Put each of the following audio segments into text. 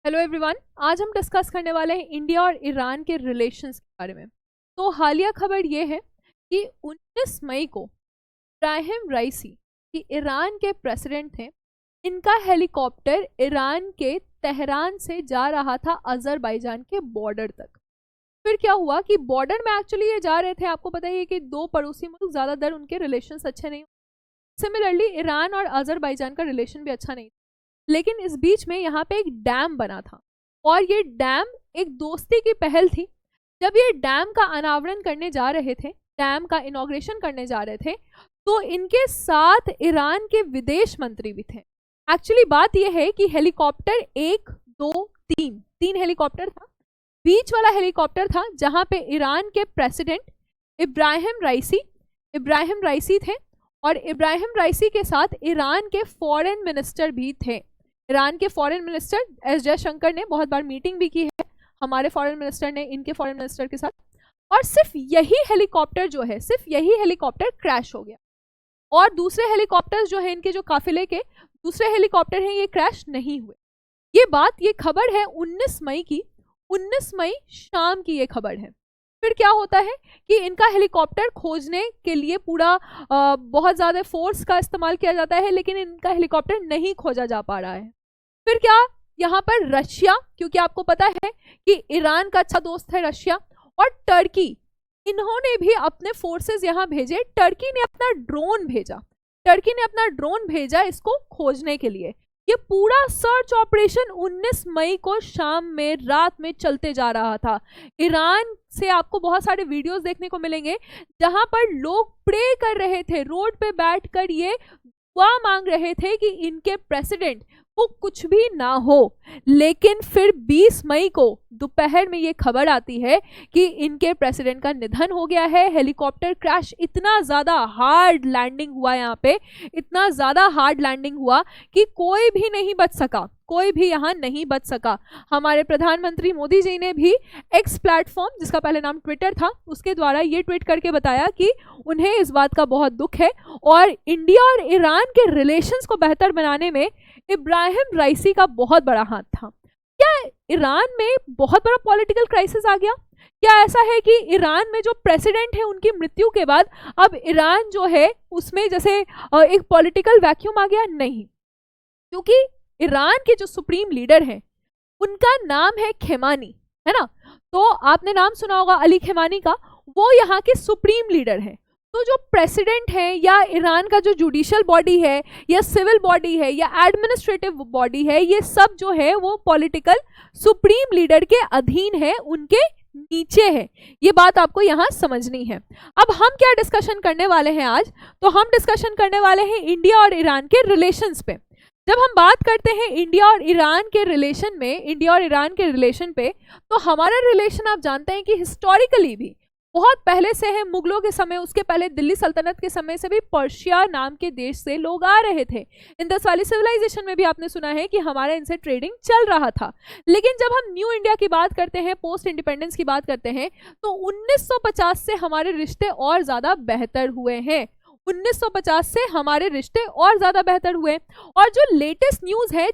Hello everyone, आज हम discuss करने वाले हैं इंडिया और ईरान के रिलेशंस के बारे में। तो हालिया खबर ये है कि 19 मई को इब्राहिम राइसी कि ईरान के प्रेसिडेंट थे, इनका हेलीकॉप्टर ईरान के तेहरान से जा रहा था अजरबैजान के बॉर्डर तक। फिर क्या हुआ कि बॉर्डर में एक्चुअली ये जा रहे थे, आपको पता ही है कि दो पड़ोसी मुल्क, ज़्यादातर उनके रिलेशंस अच्छे नहीं। सिमिलरली ईरान और अजरबैजान का रिलेशन भी अच्छा नहीं, लेकिन इस बीच में यहाँ पे एक डैम बना था और ये डैम एक दोस्ती की पहल थी। जब ये डैम का अनावरण करने जा रहे थे, डैम का इनॉग्रेशन करने जा रहे थे, तो इनके साथ ईरान के विदेश मंत्री भी थे। एक्चुअली बात यह है कि हेलीकॉप्टर 1, 2, 3 हेलीकॉप्टर था। बीच वाला हेलीकॉप्टर था जहाँ पे ईरान के प्रेसिडेंट इब्राहिम राइसी थे और इब्राहिम राइसी के साथ ईरान के फॉरेन मिनिस्टर भी थे। ईरान के फॉरेन मिनिस्टर एस जयशंकर ने बहुत बार मीटिंग भी की है हमारे फॉरेन मिनिस्टर ने इनके फॉरेन मिनिस्टर के साथ। और सिर्फ यही हेलीकॉप्टर क्रैश हो गया और दूसरे हेलीकॉप्टर्स जो है, इनके जो काफिले के दूसरे हेलीकॉप्टर हैं, ये क्रैश नहीं हुए। ये खबर है 19 मई की, 19 मई शाम की ये खबर है। फिर क्या होता है कि इनका हेलीकॉप्टर खोजने के लिए पूरा बहुत ज़्यादा फोर्स का इस्तेमाल किया जाता है, लेकिन इनका हेलीकॉप्टर नहीं खोजा जा पा रहा है। फिर क्या, यहाँ पर रशिया, क्योंकि आपको पता है कि ईरान का अच्छा दोस्त है रशिया, और टर्की, इन्होंने भी अपने फोर्सेस यहाँ भेजे। टर्की ने अपना ड्रोन भेजा इसको खोजने के लिए। ये पूरा सर्च ऑपरेशन 19 मई को शाम में, रात में चलते जा रहा था। ईरान से आपको बहुत सारे वीडियोस देखने को मिलेंगे जहां पर लोग प्रे कर रहे थे, रोड पे बैठकर ये दुआ मांग रहे थे कि इनके प्रेसिडेंट को कुछ भी ना हो। लेकिन फिर 20 मई को दोपहर में ये खबर आती है कि इनके प्रेसिडेंट का निधन हो गया है। हेलीकॉप्टर क्रैश, इतना ज़्यादा हार्ड लैंडिंग हुआ यहाँ पे, इतना ज़्यादा हार्ड लैंडिंग हुआ कि कोई भी यहाँ नहीं बच सका। हमारे प्रधानमंत्री मोदी जी ने भी एक्स प्लेटफॉर्म, जिसका पहले नाम ट्विटर था, उसके द्वारा ये ट्वीट करके बताया कि उन्हें इस बात का बहुत दुख है और इंडिया और ईरान के रिलेशंस को बेहतर बनाने में इब्राहिम राइसी का बहुत बड़ा हाथ था। क्या ईरान में बहुत बड़ा पॉलिटिकल क्राइसिस आ गया? क्या ऐसा है कि ईरान में जो प्रेसिडेंट है उनकी मृत्यु के बाद अब ईरान जो है उसमें जैसे एक पॉलिटिकल वैक्यूम आ गया? नहीं, क्योंकि ईरान के जो सुप्रीम लीडर हैं उनका नाम है खेमानी, है ना। तो आपने नाम सुना होगा अली खेमानी का, वो यहाँ के सुप्रीम लीडर हैं। तो जो प्रेसिडेंट है या ईरान का जो जुडिशियल बॉडी है या सिविल बॉडी है या एडमिनिस्ट्रेटिव बॉडी है, ये सब जो है वो पॉलिटिकल सुप्रीम लीडर के अधीन है, उनके नीचे है। ये बात आपको यहाँ समझनी है। अब हम क्या डिस्कशन करने वाले हैं आज? तो हम डिस्कशन करने वाले हैं इंडिया और ईरान के रिलेशंस पे। जब हम बात करते हैं इंडिया और ईरान के रिलेशन पे, तो हमारा रिलेशन आप जानते हैं कि हिस्टोरिकली भी बहुत पहले से है। मुगलों के समय, उसके पहले दिल्ली सल्तनत के समय से भी पर्शिया नाम के देश से लोग आ रहे थे। इंडस वैली सिविलाइजेशन में भी आपने सुना है कि हमारा इनसे ट्रेडिंग चल रहा था। लेकिन जब हम न्यू इंडिया की बात करते हैं, पोस्ट इंडिपेंडेंस की बात करते हैं, तो 1950 से हमारे रिश्ते और ज़्यादा बेहतर हुए हैं। 1950 से हमारे रिश्ते और ज़्यादा बेहतर हुए। और जो लेटेस्ट न्यूज़ है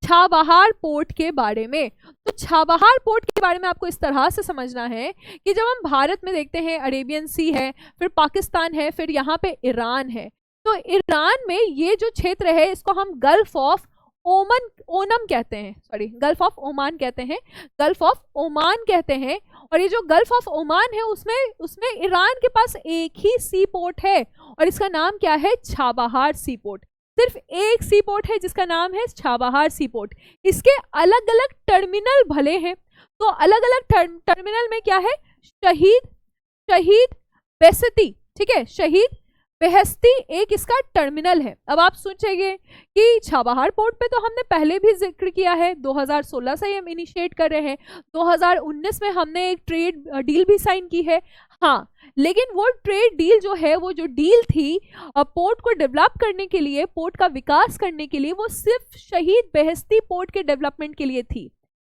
छाबहार पोर्ट के बारे में, तो छाबहार पोर्ट के बारे में आपको इस तरह से समझना है कि जब हम भारत में देखते हैं अरेबियन सी है, फिर पाकिस्तान है, फिर यहाँ पे ईरान है। तो ईरान में ये जो क्षेत्र है इसको हम गल्फ ऑफ ओमान कहते हैं। और ये जो गल्फ ऑफ ओमान है उसमें ईरान के पास एक ही सी पोर्ट है और इसका नाम क्या है? छाबहार सी पोर्ट। सिर्फ एक सी पोर्ट है जिसका नाम है छाबहार सी पोर्ट। इसके अलग अलग टर्मिनल भले हैं, तो अलग अलग टर्मिनल में क्या है? शहीद बेहस्ती, ठीक है, शहीद बेहस्ती एक इसका टर्मिनल है। अब आप सोचेंगे कि छाबहार पोर्ट पे तो हमने पहले भी जिक्र किया है, 2016 से हम इनिशिएट कर रहे हैं, 2019 में हमने एक ट्रेड डील भी साइन की है। हाँ, लेकिन वो ट्रेड डील जो है, वो जो डील थी पोर्ट को डेवलप करने के लिए, पोर्ट का विकास करने के लिए, वो सिर्फ शहीद बेहस्ती पोर्ट के डेवलपमेंट के लिए थी,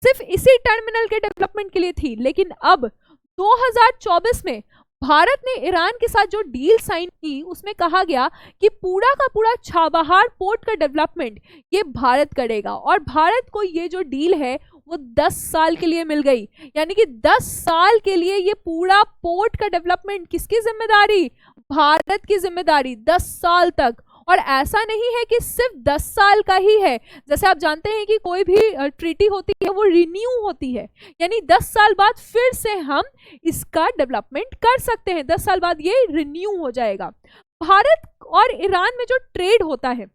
सिर्फ इसी टर्मिनल के डेवलपमेंट के लिए थी। लेकिन अब 2024 में भारत ने ईरान के साथ जो डील साइन की उसमें कहा गया कि पूरा का पूरा चाबहार पोर्ट का डेवलपमेंट ये भारत करेगा, और भारत को ये जो डील है वो 10 साल के लिए मिल गई। यानी कि 10 साल के लिए ये पूरा पोर्ट का डेवलपमेंट किसकी जिम्मेदारी? भारत की जिम्मेदारी, 10 साल तक। और ऐसा नहीं है कि सिर्फ 10 साल का ही है, जैसे आप जानते हैं कि कोई भी ट्रीटी होती है वो रिन्यू होती है, यानी 10 साल बाद फिर से हम इसका डेवलपमेंट कर सकते हैं, 10 साल बाद ये रिन्यू हो जाएगा। भारत और ईरान में जो ट्रेड होता है,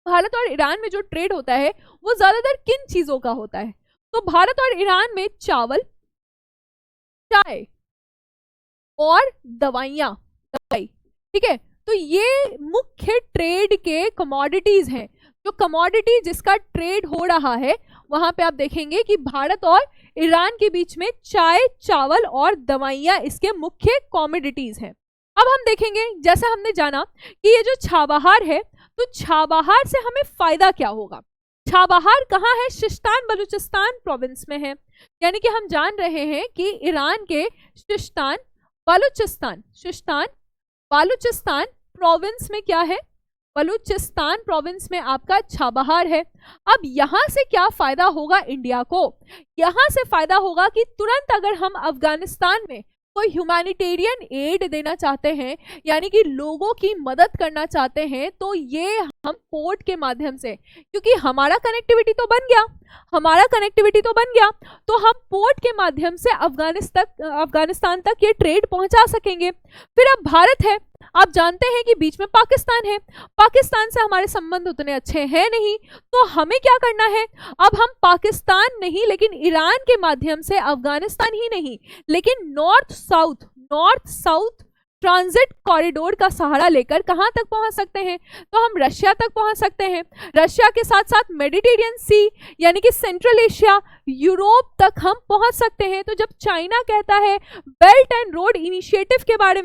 भारत और ईरान में जो ट्रेड होता है वो ज्यादातर किन चीजों का होता है? तो भारत और ईरान में चावल, चाय और दवाइयां, ठीक है। तो ये मुख्य ट्रेड के कमोडिटीज हैं। जो कमोडिटी जिसका ट्रेड हो रहा है वहां पे आप देखेंगे कि भारत और ईरान के बीच में चाय, चावल और दवाइयां इसके मुख्य कमोडिटीज हैं। अब हम देखेंगे, जैसे हमने जाना कि ये जो चाबहार है, तो चाबहार से हमें फायदा क्या होगा? चाबहार कहाँ है? सिस्तान बलूचिस्तान प्रोविंस में है। यानी कि हम जान रहे हैं कि ईरान के सिस्तान बलूचिस्तान प्रोविंस में क्या है? बलूचिस्तान प्रोविंस में आपका चाबहार है। अब यहां से क्या फायदा होगा इंडिया को? यहां से फायदा होगा कि तुरंत अगर हम अफगानिस्तान में कोई ह्यूमैनिटेरियन एड देना चाहते हैं, यानी कि लोगों की मदद करना चाहते हैं, तो ये हम पोर्ट के माध्यम से, क्योंकि हमारा कनेक्टिविटी तो बन गया, तो हम पोर्ट के माध्यम से अफगानिस्तान तक ये ट्रेड पहुंचा सकेंगे। फिर अब भारत है, आप जानते हैं कि बीच में पाकिस्तान है, पाकिस्तान से हमारे संबंध उतने अच्छे हैं नहीं, तो हमें क्या करना है? अब हम पाकिस्तान नहीं लेकिन ईरान के माध्यम से अफगानिस्तान ही नहीं लेकिन नॉर्थ साउथ ट्रांजिट कॉरिडोर का सहारा लेकर कहां तक पहुंच सकते हैं? तो हम रशिया तक पहुंच सकते हैं। रशिया के साथ साथ मेडिटेरियन सी, यानी कि सेंट्रल एशिया, यूरोप तक हम पहुंच सकते हैं। तो जब चाइना कहता है बेल्ट एंड रोड इनिशिएटिव के बारे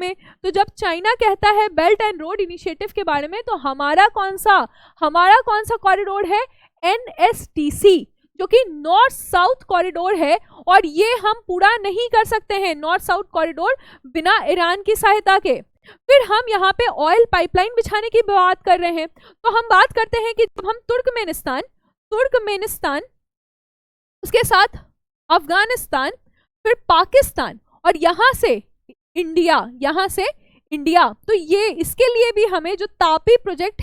में, तो हमारा कौन सा कॉरिडोर है? NSTC, जो कि नॉर्थ साउथ कॉरिडोर है, और ये हम पूरा नहीं कर सकते हैं नॉर्थ साउथ कॉरिडोर बिना ईरान की सहायता के। फिर हम यहाँ पे ऑयल पाइपलाइन बिछाने की बात कर रहे हैं, तो हम बात करते हैं कि जब हम तुर्कमेनिस्तान, उसके साथ अफगानिस्तान, फिर पाकिस्तान और यहाँ से इंडिया, तो ये इसके लिए भी हमें जो तापी प्रोजेक्ट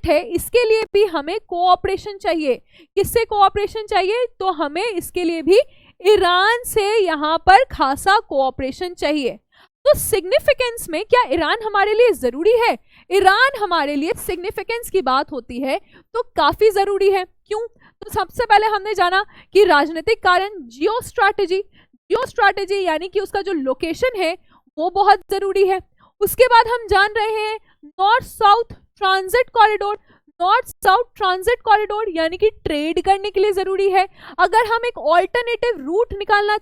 है इसके लिए भी हमें कोऑपरेशन चाहिए। किससे कोऑपरेशन चाहिए? तो हमें इसके लिए भी ईरान से यहाँ पर खासा कोऑपरेशन चाहिए। तो सिग्निफिकेंस में क्या ईरान हमारे लिए जरूरी है? ईरान हमारे लिए सिग्निफिकेंस की बात होती है तो काफी जरूरी है। क्यों? तो सबसे पहले हमने जाना कि राजनीतिक कारण, जियो स्ट्रैटेजी यानी कि उसका जो लोकेशन है वो बहुत जरूरी है। उसके बाद हम जान रहे हैं नॉर्थ साउथ ट्रांजिट कॉरिडोर यानी कि ट्रेड करने के लिए जरूरी है। अगर हम एक ऑल्टरनेटिव रूट निकालना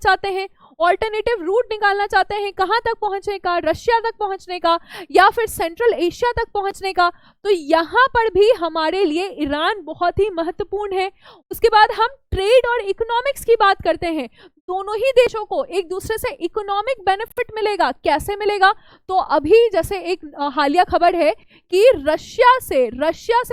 चाहते हैं कहां तक पहुंचने का? रशिया तक पहुंचने का या फिर सेंट्रल एशिया तक पहुंचने का, तो यहां पर भी हमारे लिए ईरान बहुत ही महत्वपूर्ण है। उसके बाद हम ट्रेड और इकोनॉमिक्स की बात करते हैं। दोनों ही देशों को एक दूसरे से इकोनॉमिक बेनिफिट मिलेगा। कैसे मिलेगा? तो अभी जैसे एक हालिया खबर है कि रशिया से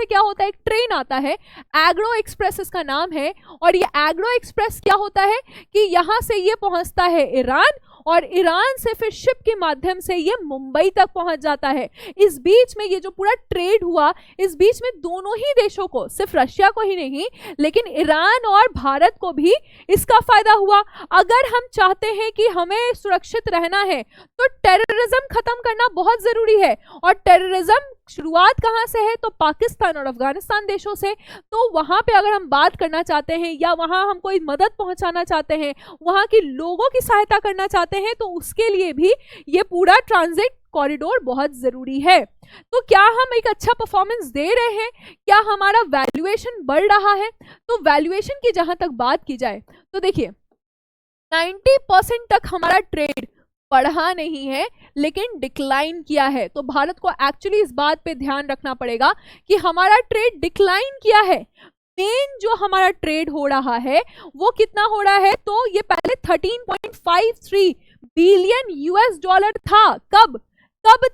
क्या होता है, एक ट्रेन आता है, एग्रो एक्सप्रेस इसका नाम है, और ये एग्रो एक्सप्रेस क्या होता है कि यहाँ से ये पहुंचता है ईरान, और ईरान से फिर शिप के माध्यम से ये मुंबई तक पहुंच जाता है। इस बीच में ये जो पूरा ट्रेड हुआ, इस बीच में दोनों ही देशों को, सिर्फ रशिया को ही नहीं लेकिन ईरान और भारत को भी इसका फायदा हुआ। अगर हम चाहते हैं कि हमें सुरक्षित रहना है तो टेररिज्म खत्म करना बहुत जरूरी है, और टेररिज्म शुरुआत कहां से है? तो पाकिस्तान और अफगानिस्तान देशों से। तो वहां पे अगर हम बात करना चाहते हैं या वहां हम कोई मदद पहुंचाना चाहते हैं, वहां के लोगों की सहायता करना चाहते हैं, तो उसके लिए भी ये पूरा ट्रांजिट कॉरिडोर बहुत जरूरी है। तो क्या हम एक अच्छा परफॉर्मेंस दे रहे हैं? क्या हमारा वैल्यूएशन बढ़ रहा है? तो वैल्यूएशन की जहां तक बात की जाए तो देखिए 90% तक हमारा ट्रेड बढ़ा नहीं है लेकिन डिक्लाइन किया है। तो भारत को एक्चुअली इस बात पे ध्यान रखना पड़ेगा कि हमारा ट्रेड डिक्लाइन किया है। मेन जो हमारा ट्रेड हो रहा है वो कितना हो रहा है? तो ये पहले 13.53 बिलियन यूएस डॉलर था। कब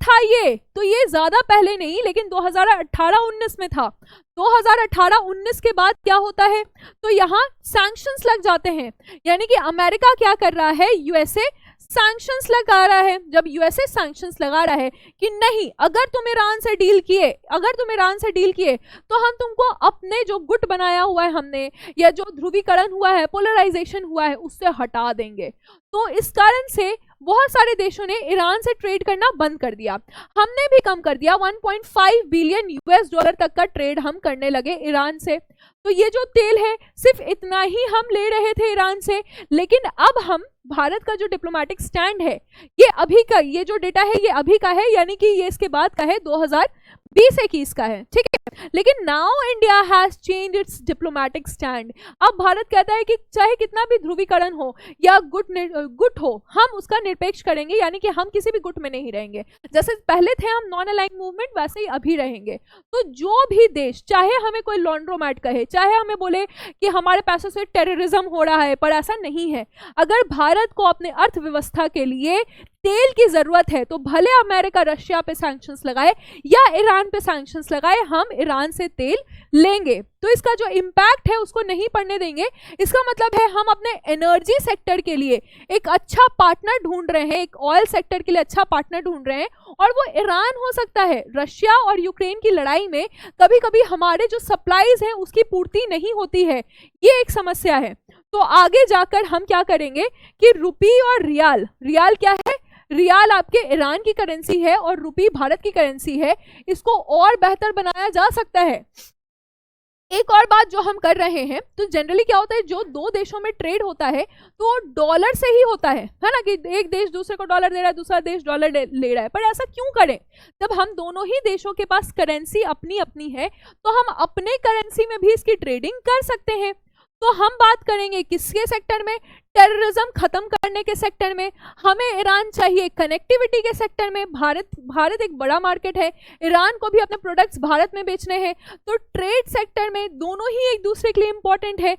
था ये? तो ये ज्यादा पहले नहीं, लेकिन 2018-19 में था। 2018-19 के बाद क्या होता है, तो यहाँ सैंक्शंस लग जाते हैं। यानी कि अमेरिका क्या कर रहा है, यूएसए सैंक्शंस लगा रहा है। जब यूएसए सैंक्शंस लगा रहा है कि नहीं, अगर तुम ईरान से डील किए तो हम तुमको अपने जो गुट बनाया हुआ है हमने, या जो ध्रुवीकरण हुआ है, पोलराइजेशन हुआ है, उससे हटा देंगे। तो इस कारण से बहुत सारे देशों ने ईरान से ट्रेड करना बंद कर दिया। हमने भी कम कर दिया, 1.5 बिलियन यूएस डॉलर तक का ट्रेड हम करने लगे ईरान से। तो ये जो तेल है सिर्फ इतना ही हम ले रहे थे ईरान से, लेकिन अब हम, भारत का जो डिप्लोमेटिक स्टैंड है, ये अभी का, ये जो डेटा है ये अभी का है, यानी कि ये इसके बाद का है, 2020-21 का है, ठीक है। लेकिन now India has change it's diplomatic stand. अब भारत कहता है कि चाहे कितना भी ध्रुवीकरण हो या गुट हो, हम उसका निरपेक्ष करेंगे, यानी कि हम किसी भी गुट में नहीं रहेंगे। जैसे पहले थे हम नॉन अलाइंड मूवमेंट, वैसे ही अभी रहेंगे। तो जो भी देश, चाहे हमें कोई लॉन्ड्रोमैट कहे, चाहे हमें बोले कि हमारे पैसों से टेररिज्म हो रहा है, पर ऐसा नहीं है। अगर भारत को अपने अर्थव्यवस्था के लिए तेल की जरूरत है, तो भले अमेरिका रशिया पे सैंक्शंस लगाए या ईरान पे सैंक्शंस लगाए, हम ईरान से तेल लेंगे। तो इसका जो इम्पैक्ट है उसको नहीं पड़ने देंगे। इसका मतलब है हम अपने एनर्जी सेक्टर के लिए एक अच्छा पार्टनर ढूंढ रहे हैं, एक ऑयल सेक्टर के लिए अच्छा पार्टनर ढूंढ रहे हैं, और वो ईरान हो सकता है। रशिया और यूक्रेन की लड़ाई में कभी कभी हमारे जो सप्लाईज हैं उसकी पूर्ति नहीं होती है, ये एक समस्या है। तो आगे जाकर हम क्या करेंगे कि रुपी और रियाल क्या है, रियाल आपके ईरान की करेंसी है और रुपी भारत की करेंसी है, इसको और बेहतर बनाया जा सकता है। एक और बात जो हम कर रहे हैं, तो जनरली क्या होता है, जो दो देशों में ट्रेड होता है तो डॉलर से ही होता है ना, कि एक देश दूसरे को डॉलर दे रहा है, दूसरा देश डॉलर ले रहा है। पर ऐसा क्यों करें? जब हम दोनों ही देशों के पास करेंसी अपनी अपनी है, तो हम अपने करेंसी में भी इसकी ट्रेडिंग कर सकते हैं। तो हम बात करेंगे किसके सेक्टर में, टेररिज्म खत्म करने के सेक्टर में। हमें ईरान चाहिए कनेक्टिविटी के सेक्टर में। भारत एक बड़ा मार्केट है, ईरान को भी अपने प्रोडक्ट्स भारत में बेचने हैं। तो ट्रेड सेक्टर में दोनों ही एक दूसरे के लिए इंपॉर्टेंट है।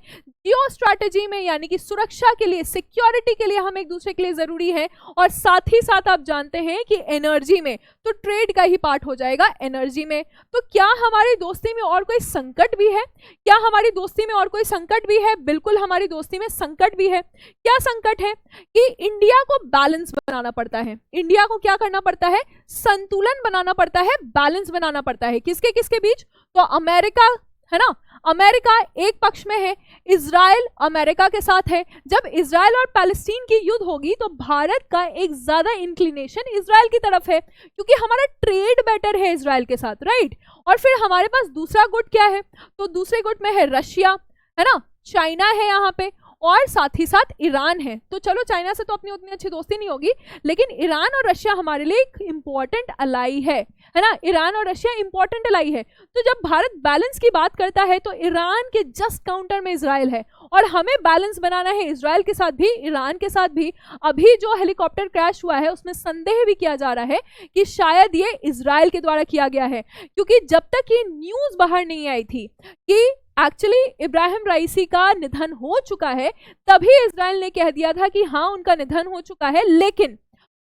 जियो स्ट्रैटेजी में, यानी कि सुरक्षा के लिए, सिक्योरिटी के लिए हम एक दूसरे के लिए जरूरी है। और साथ ही साथ आप जानते हैं कि एनर्जी में तो ट्रेड का ही पार्ट हो जाएगा एनर्जी में। तो क्या हमारी दोस्ती में और कोई संकट भी है? क्या हमारी दोस्ती में और कोई संकट भी है? बिल्कुल हमारी दोस्ती में संकट भी है। क्या संकट है कि इंडिया को बैलेंस बनाना पड़ता है। इंडिया को क्या करना पड़ता है, संतुलन बनाना पड़ता है, बैलेंस बनाना पड़ता है। किसके किसके बीच? तो अमेरिका है ना, अमेरिका एक पक्ष में है, इजराइल अमेरिका के साथ है। जब इजराइल और पैलेस्टीन की युद्ध होगी तो भारत का एक ज्यादा इंक्लिनेशन इजराइल की तरफ है, क्योंकि हमारा ट्रेड बेटर है इजराइल के साथ, राइट। और फिर हमारे पास दूसरा गुट क्या है, तो दूसरे गुट में है रशिया, है ना, चाइना है यहाँ पे, और साथ ही साथ ईरान है। तो चलो चाइना से तो अपनी उतनी अच्छी दोस्ती नहीं होगी, लेकिन ईरान और रशिया हमारे लिए एक इंपॉर्टेंट अलाई है ना, ईरान और रशिया इंपॉर्टेंट अलाई है। तो जब भारत बैलेंस की बात करता है तो ईरान के जस्ट काउंटर में इजराइल है, और हमें बैलेंस बनाना है इजराइल के साथ भी, ईरान के साथ भी। अभी जो हेलीकॉप्टर क्रैश हुआ है उसमें संदेह भी किया जा रहा है कि शायद ये इजराइल के द्वारा किया गया है, क्योंकि जब तक ये न्यूज बाहर नहीं आई थी कि एक्चुअली इब्राहिम राइसी का निधन हो चुका है, तभी इजराइल ने कह दिया था कि हाँ उनका निधन हो चुका है, लेकिन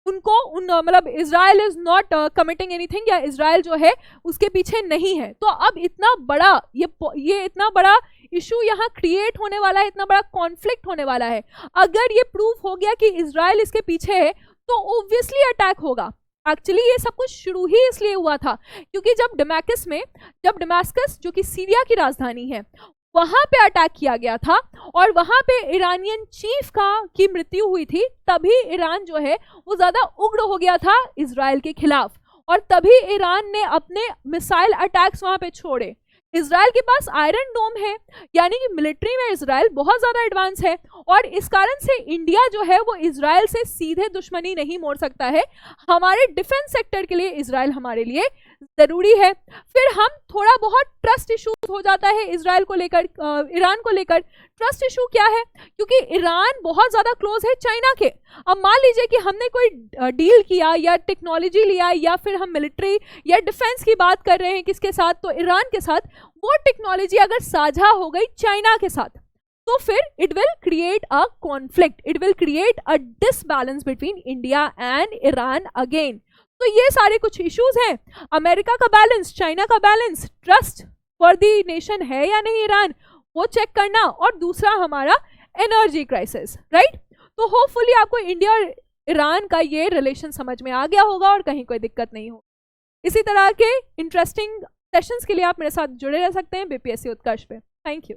उनको मतलब Israel is not committing anything, या इजराइल जो है उसके पीछे नहीं है। तो अब इतना बड़ा ये इतना बड़ा इशू यहाँ क्रिएट होने वाला है, इतना बड़ा कॉन्फ्लिक्ट होने वाला है। अगर ये प्रूफ हो गया कि इजराइल इसके पीछे है तो ऑब्वियसली अटैक होगा। एक्चुअली ये सब कुछ शुरू ही इसलिए हुआ था क्योंकि जब दमास्कस जो कि सीरिया की राजधानी है, वहां पे अटैक किया गया था और वहां पे ईरानियन चीफ की मृत्यु हुई थी, तभी ईरान जो है वो ज्यादा उग्र हो गया था इजराइल के खिलाफ, और तभी ईरान ने अपने मिसाइल अटैक्स वहां पे छोड़े। इजराइल के पास आयरन डोम है, यानी कि मिलिट्री में इजराइल बहुत ज्यादा एडवांस है, और इस कारण से इंडिया जो है वो इजराइल से सीधे दुश्मनी नहीं मोड़ सकता है। हमारे डिफेंस सेक्टर के लिए इजराइल हमारे लिए जरूरी है। फिर हम थोड़ा बहुत ट्रस्ट इशू हो जाता है इजराइल को लेकर, ईरान को लेकर। ट्रस्ट इशू क्या है? क्योंकि ईरान बहुत ज्यादा क्लोज है चाइना के। अब मान लीजिए कि हमने कोई डील किया या टेक्नोलॉजी लिया, या फिर हम मिलिट्री या डिफेंस की बात कर रहे हैं किसके साथ, तो ईरान के साथ। वो टेक्नोलॉजी अगर साझा हो गई चाइना के साथ, तो फिर it will create a conflict, it will create a disbalance between India and Iran again. तो ये सारे कुछ इश्यूज हैं। अमेरिका का बैलेंस, चाइना का balance, trust for the nation है या नहीं ईरान, वो चेक करना, और दूसरा हमारा एनर्जी क्राइसिस, राइट। तो होपफुली आपको इंडिया और ईरान का ये रिलेशन समझ में आ गया होगा और कहीं कोई दिक्कत नहीं हो। इसी तरह के इंटरेस्टिंग सेशंस के लिए आप मेरे साथ जुड़े रह सकते हैं बीपीएससी उत्कर्ष पे। Thank you.